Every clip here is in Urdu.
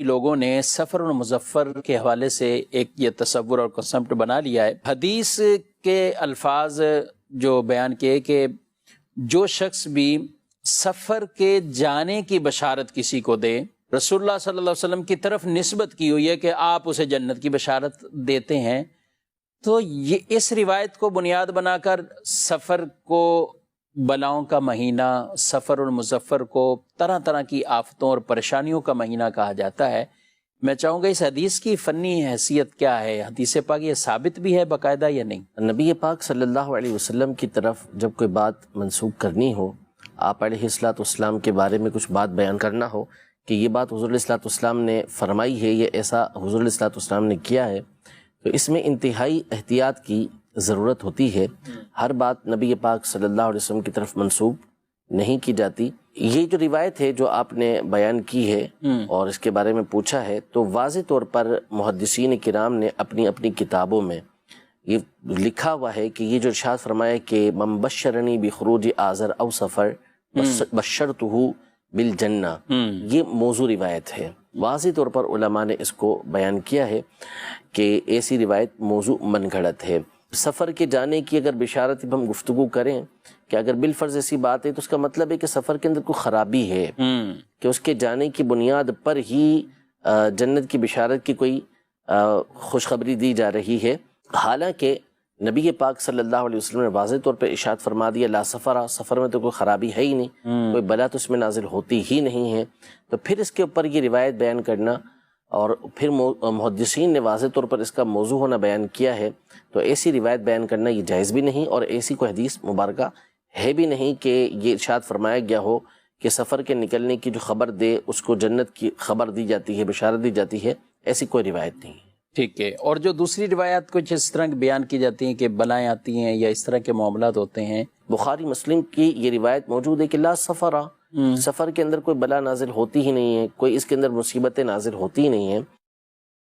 لوگوں نے سفر اور مظفر کے حوالے سے ایک یہ تصور اور کنسپٹ بنا لیا ہے۔ حدیث کے الفاظ جو بیان کیے کہ جو شخص بھی سفر کے جانے کی بشارت کسی کو دے، رسول اللہ صلی اللہ علیہ وسلم کی طرف نسبت کی ہوئی ہے کہ آپ اسے جنت کی بشارت دیتے ہیں، تو یہ اس روایت کو بنیاد بنا کر سفر کو بلاؤں کا مہینہ، سفر اور مظفر کو طرح طرح کی آفتوں اور پریشانیوں کا مہینہ کہا جاتا ہے۔ میں چاہوں گا اس حدیث کی فنی حیثیت کیا ہے؟ حدیث پاک یہ ثابت بھی ہے باقاعدہ یا نہیں؟ نبی پاک صلی اللہ علیہ وسلم کی طرف جب کوئی بات منسوب کرنی ہو، آپ علیہ الصلوۃ والسلام کے بارے میں کچھ بات بیان کرنا ہو کہ یہ بات حضور علیہ الصلوۃ والسلام نے فرمائی ہے، یہ ایسا حضور علیہ الصلوۃ والسلام نے کیا ہے، تو اس میں انتہائی احتیاط کی ضرورت ہوتی ہے۔ ہر بات نبی پاک صلی اللہ علیہ وسلم کی طرف منسوب نہیں کی جاتی۔ یہ جو روایت ہے جو آپ نے بیان کی ہے اور اس کے بارے میں پوچھا ہے، تو واضح طور پر محدثین کرام نے اپنی اپنی کتابوں میں یہ لکھا ہوا ہے کہ یہ جو ارشاد فرمایا کہ من بشرنی بخروج آذر او سفر بشرتہ بالجنہ، یہ موضوع روایت ہے۔ واضح طور پر علماء نے اس کو بیان کیا ہے کہ ایسی روایت موضوع من گھڑت ہے۔ سفر کے جانے کی اگر بشارت ہم گفتگو کریں کہ اگر بالفرض ایسی بات ہے تو اس کا مطلب ہے کہ سفر کے اندر کوئی خرابی ہے، کہ اس کے جانے کی بنیاد پر ہی جنت کی بشارت کی کوئی خوشخبری دی جا رہی ہے۔ حالانکہ نبی پاک صلی اللہ علیہ وسلم نے واضح طور پہ ارشاد فرما دیا لا سفر، سفر میں تو کوئی خرابی ہے ہی نہیں، کوئی بلا تو اس میں نازل ہوتی ہی نہیں ہے۔ تو پھر اس کے اوپر یہ روایت بیان کرنا اور پھر محدثین نے واضح طور پر اس کا موضوع ہونا بیان کیا ہے، تو ایسی روایت بیان کرنا یہ جائز بھی نہیں، اور ایسی کوئی حدیث مبارکہ ہے بھی نہیں کہ یہ ارشاد فرمایا گیا ہو کہ سفر کے نکلنے کی جو خبر دے اس کو جنت کی خبر دی جاتی ہے، بشارت دی جاتی ہے، ایسی کوئی روایت نہیں ہے۔ ٹھیک ہے۔ اور جو دوسری روایات کچھ اس طرح بیان کی جاتی ہیں کہ بلائیں آتی ہیں یا اس طرح کے معاملات ہوتے ہیں، بخاری مسلم کی یہ روایت موجود ہے کہ لا سفر، سفر کے اندر کوئی بلا نازل ہوتی ہی نہیں ہے، کوئی اس کے اندر مصیبتیں نازل ہوتی ہی نہیں ہیں۔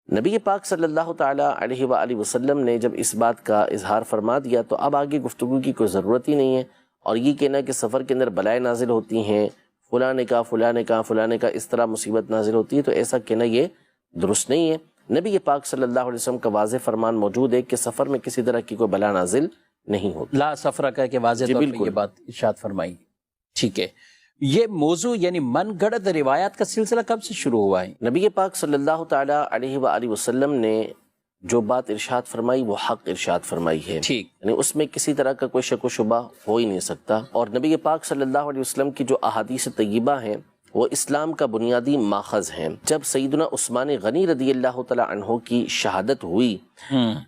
نبی پاک صلی اللہ تعالیٰ علیہ وآلہ وسلم نے جب اس بات کا اظہار فرما دیا تو اب آگے گفتگو کی کوئی ضرورت ہی نہیں ہے، اور یہ کہنا کہ سفر کے اندر بلائیں نازل ہوتی ہیں، فلاں نے کہا فلاں نے کہا فلاں نے کہا اس طرح مصیبت نازل ہوتی ہے، تو ایسا کہنا یہ درست نہیں ہے۔ نبی پاک صلی اللہ علیہ وسلم کا واضح فرمان موجود ہے کہ سفر میں کسی طرح کی کوئی بلا نازل نہیں ہوتی۔ لا سفر کا کہ واضح طور پہ یہ بات ارشاد فرمائی۔ ٹھیک ہے۔ یہ موضوع یعنی من گھڑت روایات کا سلسلہ کب سے شروع ہوا ہے؟ نبی پاک صلی اللہ تعالیٰ علیہ وآلہ وسلم نے جو بات ارشاد فرمائی وہ حق ارشاد فرمائی ہے، ٹھیک، یعنی اس میں کسی طرح کا کوئی شک و شبہ ہو ہی نہیں سکتا۔ اور نبی پاک صلی اللہ علیہ وسلم کی جو احادیث طیبہ ہیں وہ اسلام کا بنیادی ماخذ ہیں۔ جب سیدنا عثمان غنی رضی اللہ تعالیٰ عنہ کی شہادت ہوئی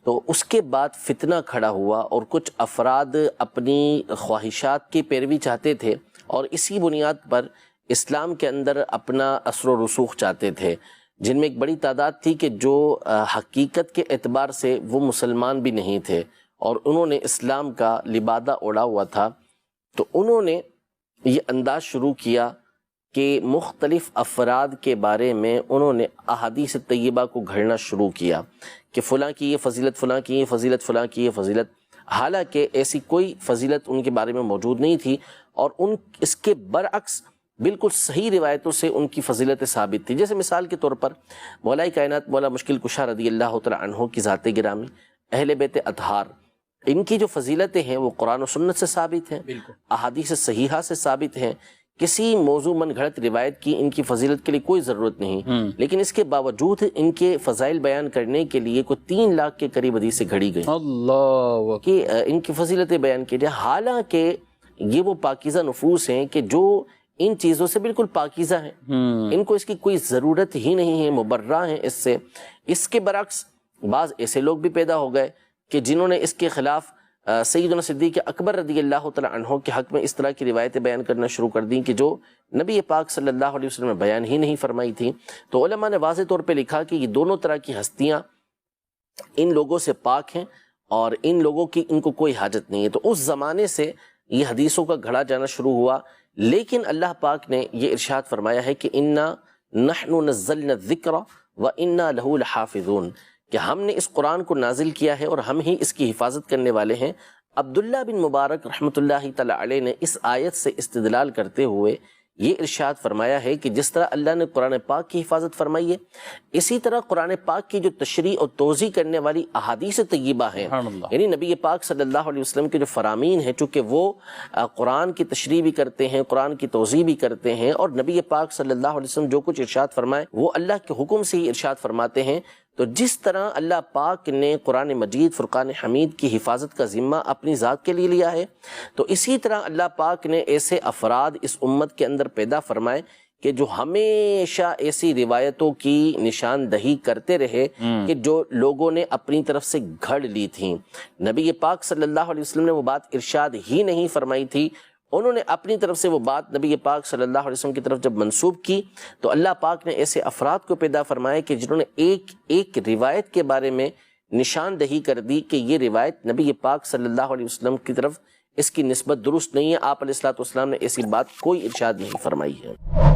تو اس کے بعد فتنہ کھڑا ہوا، اور کچھ افراد اپنی خواہشات کی پیروی چاہتے تھے اور اسی بنیاد پر اسلام کے اندر اپنا اثر و رسوخ چاہتے تھے، جن میں ایک بڑی تعداد تھی کہ جو حقیقت کے اعتبار سے وہ مسلمان بھی نہیں تھے اور انہوں نے اسلام کا لبادہ اوڑھا ہوا تھا۔ تو انہوں نے یہ انداز شروع کیا کہ مختلف افراد کے بارے میں انہوں نے احادیث طیبہ کو گھڑنا شروع کیا کہ فلاں کی یہ فضیلت، فلاں کی یہ فضیلت، فلاں کی یہ فضیلت، حالانکہ ایسی کوئی فضیلت ان کے بارے میں موجود نہیں تھی، اور اس کے برعکس بالکل صحیح روایتوں سے ان کی فضیلتیں ثابت تھی۔ جیسے مثال کے طور پر مولا کائنات مولا مشکل کشا رضی اللہ تعالیٰ عنہ کی ذات گرامی، اہل بیت اطہار، ان کی جو فضیلتیں ہیں وہ قرآن و سنت سے ثابت ہیں، احادیث صحیحہ سے ثابت ہیں، کسی موضوع من گھڑت روایت کی ان کی فضیلت کے لیے کوئی ضرورت نہیں، لیکن اس کے باوجود ان کے فضائل بیان کرنے کے لیے کوئی 3 لاکھ کے قریب حدیثیں گھڑی گئی اللہ کہ ان کی فضیلتیں بیان کی جائے، حالانکہ یہ وہ پاکیزہ نفوس ہیں کہ جو ان چیزوں سے بالکل پاکیزہ ہیں، ان کو اس کی کوئی ضرورت ہی نہیں ہے، مبرہ ہیں اس سے۔ اس کے برعکس بعض ایسے لوگ بھی پیدا ہو گئے کہ جنہوں نے اس کے خلاف سیدنا صدیق اکبر رضی اللہ تعالیٰ عنہ کے حق میں اس طرح کی روایتیں بیان کرنا شروع کر دیں کہ جو نبی پاک صلی اللہ علیہ وسلم نے بیان ہی نہیں فرمائی تھی۔ تو علماء نے واضح طور پہ لکھا کہ یہ دونوں طرح کی ہستیاں ان لوگوں سے پاک ہیں اور ان لوگوں کی ان کو کوئی حاجت نہیں ہے۔ تو اس زمانے سے یہ حدیثوں کا گھڑا جانا شروع ہوا، لیکن اللہ پاک نے یہ ارشاد فرمایا ہے کہ انا نحن نزلنا الذکر وانا لہ لحافظون، کہ ہم نے اس قرآن کو نازل کیا ہے اور ہم ہی اس کی حفاظت کرنے والے ہیں۔ عبداللہ بن مبارک رحمۃ اللہ تعالی علیہ نے اس آیت سے استدلال کرتے ہوئے یہ ارشاد فرمایا ہے کہ جس طرح اللہ نے قرآن پاک کی حفاظت فرمائی ہے، اسی طرح قرآن پاک کی جو تشریح اور توضیح کرنے والی احادیث طیبہ ہیں، یعنی نبی پاک صلی اللہ علیہ وسلم کے جو فرامین ہیں، چونکہ وہ قرآن کی تشریح بھی کرتے ہیں، قرآن کی توضیح بھی کرتے ہیں، اور نبی پاک صلی اللہ علیہ وسلم جو کچھ ارشاد فرمائے وہ اللہ کے حکم سے ہی ارشاد فرماتے ہیں۔ تو جس طرح اللہ پاک نے قرآن مجید فرقان حمید کی حفاظت کا ذمہ اپنی ذات کے لیے لیا ہے، تو اسی طرح اللہ پاک نے ایسے افراد اس امت کے اندر پیدا فرمائے کہ جو ہمیشہ ایسی روایتوں کی نشاندہی کرتے رہے کہ جو لوگوں نے اپنی طرف سے گھڑ لی تھیں۔ نبی پاک صلی اللہ علیہ وسلم نے وہ بات ارشاد ہی نہیں فرمائی تھی، انہوں نے اپنی طرف سے وہ بات نبی پاک صلی اللہ علیہ وسلم کی طرف جب منسوب کی تو اللہ پاک نے ایسے افراد کو پیدا فرمائے کہ جنہوں نے ایک ایک روایت کے بارے میں نشاندہی کر دی کہ یہ روایت نبی پاک صلی اللہ علیہ وسلم کی طرف اس کی نسبت درست نہیں ہے، آپ علیہ الصلوۃ والسلام نے ایسی بات کوئی ارشاد نہیں فرمائی ہے۔